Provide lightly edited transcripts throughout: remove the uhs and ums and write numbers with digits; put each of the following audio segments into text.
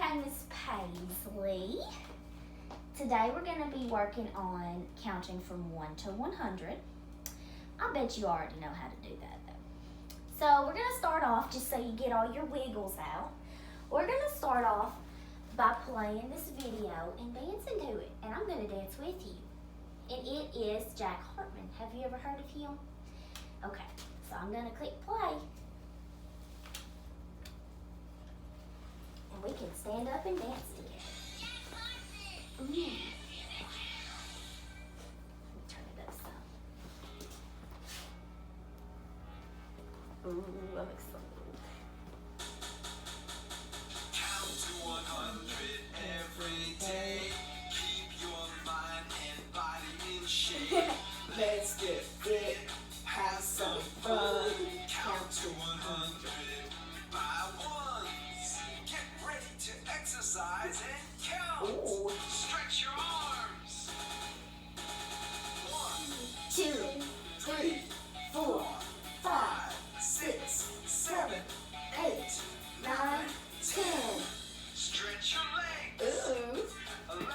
Okay, Miss Paisley. Today we're going to be working on counting from 1 to 100. I bet you already know how to do that though. So we're going to start off, just so you get all your wiggles out. We're going to start off by playing this video and dancing to it. And I'm going to dance with you. And it is Jack Hartman. Have you ever heard of him? Okay, so I'm going to click play. And we can stand up and dance together. Ooh. Let me turn it up some. Ooh, I'm excited. Count to 100 every day. Keep your mind and body in shape. Let's get fit, have some fun. Count to 100 by ones. Get ready to exercise and count. Ooh. Stretch your arms. 1, 2, 3, 4, 5, 6, 7, 8, 9, 10. Stretch your legs. ooh, 11,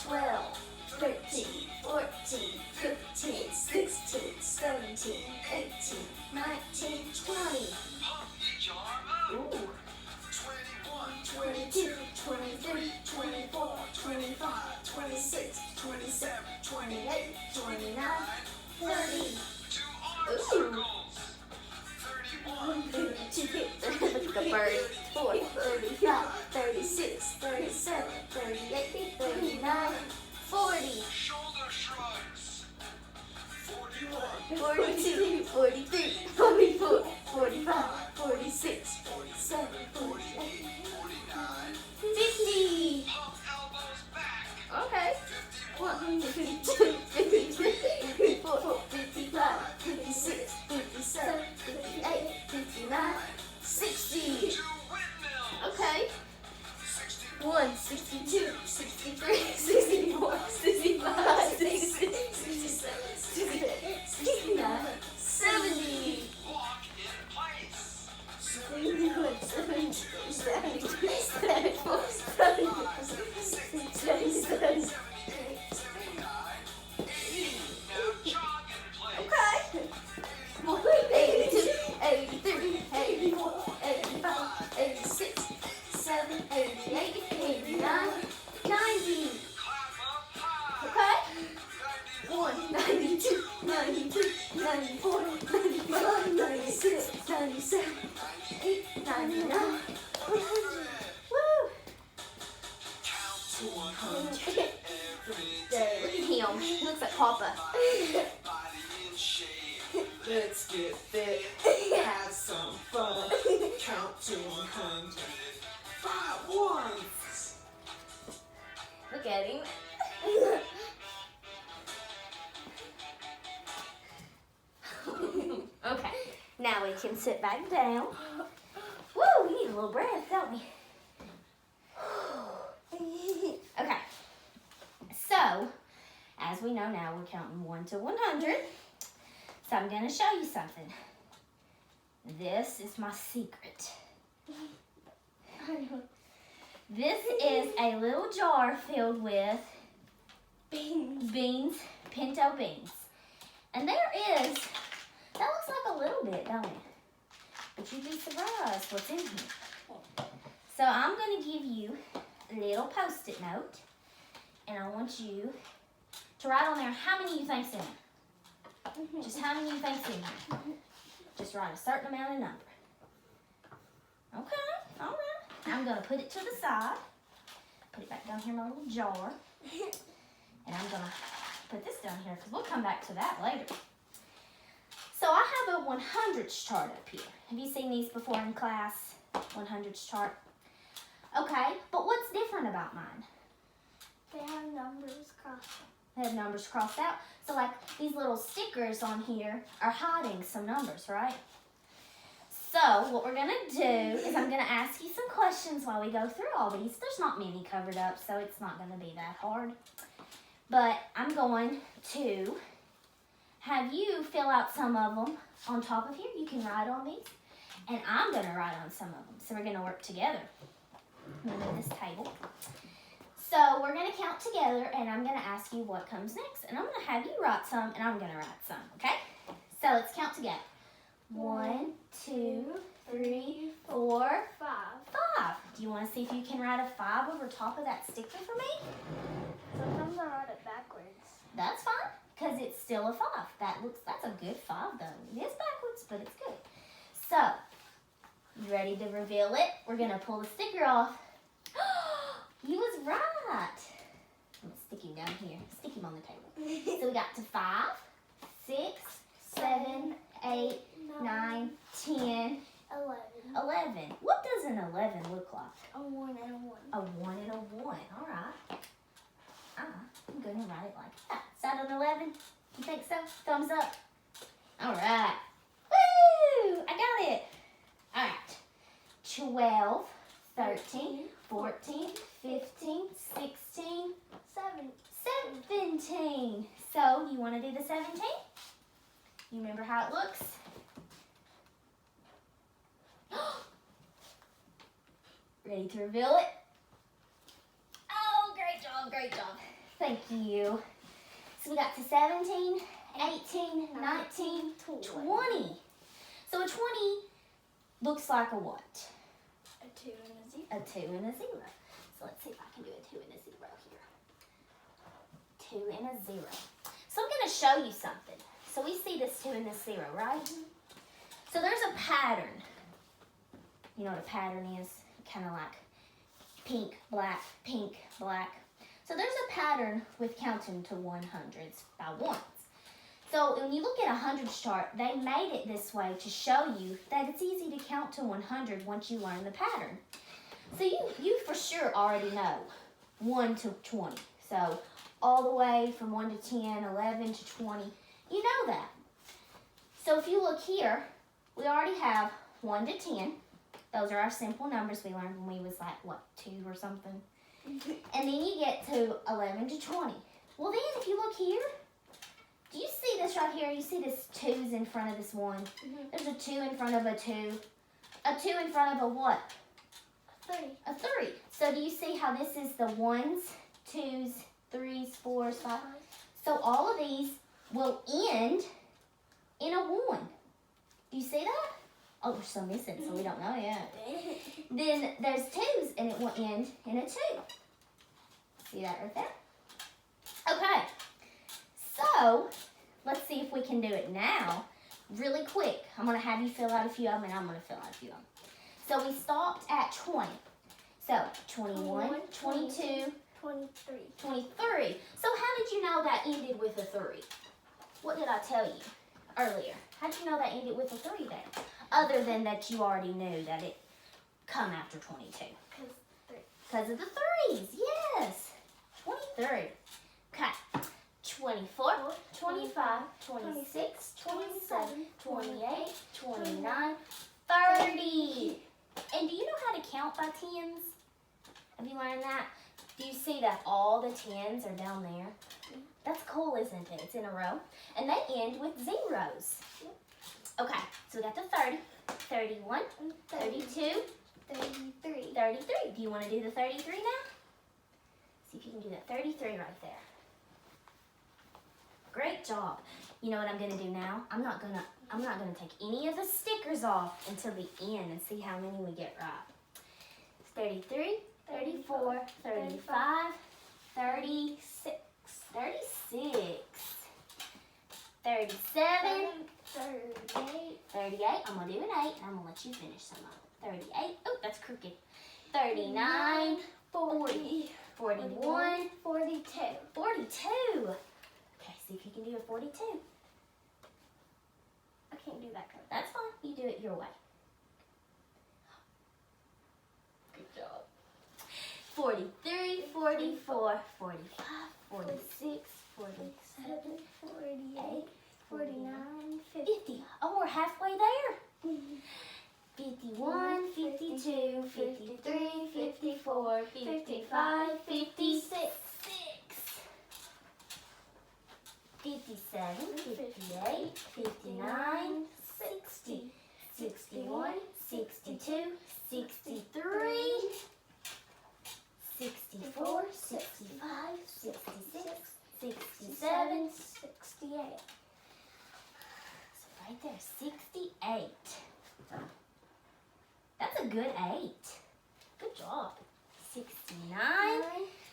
12, 13, 14, 15, 16, 17, 18. 19, 20. Pump each arm up. Ooh, 21, 22, 23, 24, 25, 26, 27, 28, 29, 30. 2 arm Ooh. circles. 31, 32, the bird, 4, 35, 36, 37, 38, 39, 40, shoulder shrugs. 41, 42, 43, 44, 45, 46, 47, 48, 49. 50. Pump elbows back. Okay. 51, 52, 53, 54, 55, 56, 57, 58, 59, 60. 2 windmills. Okay. 61, 62, 63, 64, 65, 66, 67, 68, 69, 70. walk in place. 71, 72, 73, 74, 75, 76, 77, 78, 79, 80. Now jog in place. okay. 82, 83, 84, 85, 86, 87, 88, 89, 90. Clap up high. Okay? 91, 92, 93, 94, 95, 96, 97, 98, 99, 100. Woo! count to 100 every There, look day. at him. He looks like Papa. Body in shape. Let's get fit. Have some fun. Count to 100 by ones. Look at him. Okay, now we can sit back down. Woo, we need a little breath, don't we? Okay, so as we know now, we're counting 1 to 100. So I'm going to show you something. This is my secret. This is a little jar filled with beans, pinto beans. And there is, that looks like a little bit, don't it? But you'd be surprised what's in here. So I'm going to give you a little Post-it note. And I want you to write on there how many you think's in it. Just how many you think's in here. Just write a certain amount of number. Okay, all right. I'm going to put it to the side. Put it back down here in my little jar. And I'm going to put this down here because we'll come back to that later. So I have a 100s chart up here. Have you seen these before in class? 100s chart. Okay, but what's different about mine? They have numbers crossed. They have numbers crossed out. So like these little stickers on here are hiding some numbers, right? So what we're going to do is I'm going to ask you some questions while we go through all these. There's not many covered up, so it's not going to be that hard. But I'm going to have you fill out some of them on top of here. You can write on these. And I'm going to write on some of them. So we're going to work together. I'm gonna move this table. So we're gonna count together, and I'm gonna ask you what comes next, and I'm gonna have you write some, and I'm gonna write some. Okay? So let's count together. 1, 2, 3, 4, 5. 5. Do you want to see if you can write a 5 over top of that sticker for me? Sometimes I write it backwards. That's fine, because it's still a 5. That's a good 5 though. It is backwards, but it's good. So, you ready to reveal it? We're gonna pull the sticker off. He was right. I'm gonna stick him down here. Stick him on the table. So we got to 5, 6, 7, 8, 9, 10, 11. 11. What does an 11 look like? A 1 and a 1. A 1 and a 1. All right. I'm going to write it like that. Is that an 11? You think so? Thumbs up. All right. Woo! I got it. All right. 12, 13, 14, 15, 16, 17. So, you want to do the 17? You remember how it looks? Ready to reveal it? Oh, great job, great job. Thank you. So we got to 17, 18, 19, 20. So a 20 looks like a what? A 2 and a 0. A 2 and a 0. So let's see if I can do a 2 and a 0 here. 2 and a 0. So I'm going to show you something. So we see this 2 and this 0, right? So there's a pattern. You know what a pattern is? Kind of like pink, black, pink, black. So there's a pattern with counting to 100s by ones. So when you look at a hundreds chart, they made it this way to show you that it's easy to count to 100 once you learn the pattern. So you for sure already know 1 to 20. So all the way from 1 to 10, 11 to 20, you know that. So if you look here, we already have 1 to 10. Those are our simple numbers we learned when we was like, what, 2 or something? And then you get to 11 to 20. Well then, if you look here, do you see this right here? You see this 2's in front of this 1. There's a 2 in front of a 2. A 2 in front of a what? 3. A 3. So do you see how this is the 1s, 2's, 3's, 4's, 5? So all of these will end in a 1. Do you see that? Oh, there's some missing, so we don't know yet. Then there's 2's, and it will end in a 2. See that right there? Okay. So, let's see if we can do it now, really quick. I'm going to have you fill out a few of them, and I'm going to fill out a few of them. So, we stopped at 20. So, 21, 22, 23. 23. So, how did you know that ended with a 3? What did I tell you earlier? How did you know that ended with a 3 there? Other than that you already knew that it come after 22. Because of the 3's, yes. 23. Okay. 24, 25, 26, 27, 28, 29, 30. And do you know how to count by tens? Have you learned that? Do you see that all the tens are down there? That's cool, isn't it? It's in a row. And they end with zeros. Okay, so we got the 30, 31, 32, 33. 33. Do you want to do the 33 now? See if you can do that 33 right there. Great job. You know what I'm going to do now? I'm not going to take any of the stickers off until the end and see how many we get right. 33, 34, 35, 36, 36, 37, 38. 38. I'm going to do an 8 and I'm going to let you finish some of them. 38. Oh, that's crooked. 39, 40, 41, 42. 42. Okay, see if you can do a 42. I can't do that color. That's fine. You do it your way. Good job. 43, 44, 45, 46, 47, 48, 49, 50. Oh, we're halfway there. 51, 52, 53, 54, 55, 56, 57, 58, 59, 60, 61, 62, 63, good 8. Good job. 69,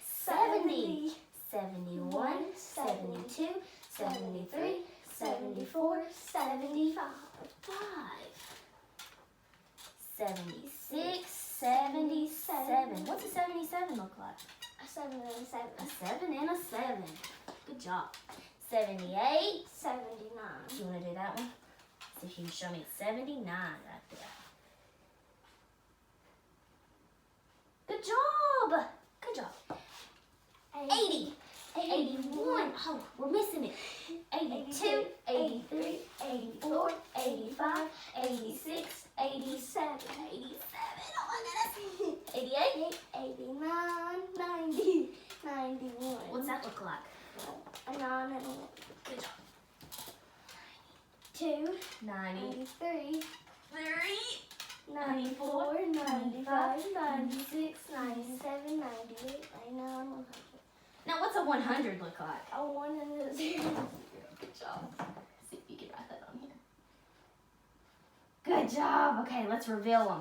70, 71, 72, 73, 74, 75, 76, 77. What's a 77 look like? A 7 and a 7. A 7 and a 7. Good job. 78. 79. Do you want to do that one? So if you show me 79 right there. Good job. Good job. 80. 81. Oh, we're missing it. 82, 83, 84, 85, 86, 87, 87. Oh my goodness. 88. 89, 90, 91. What's that look like? A 9 and a 1. Good job. 2, 90. 93, 3. 94, 95, 96, 97, 98, 99, 100. Now, what's a 100 look like? A 1 and a 0. Good job. See if you can write that on here. Good job. Okay, let's reveal them.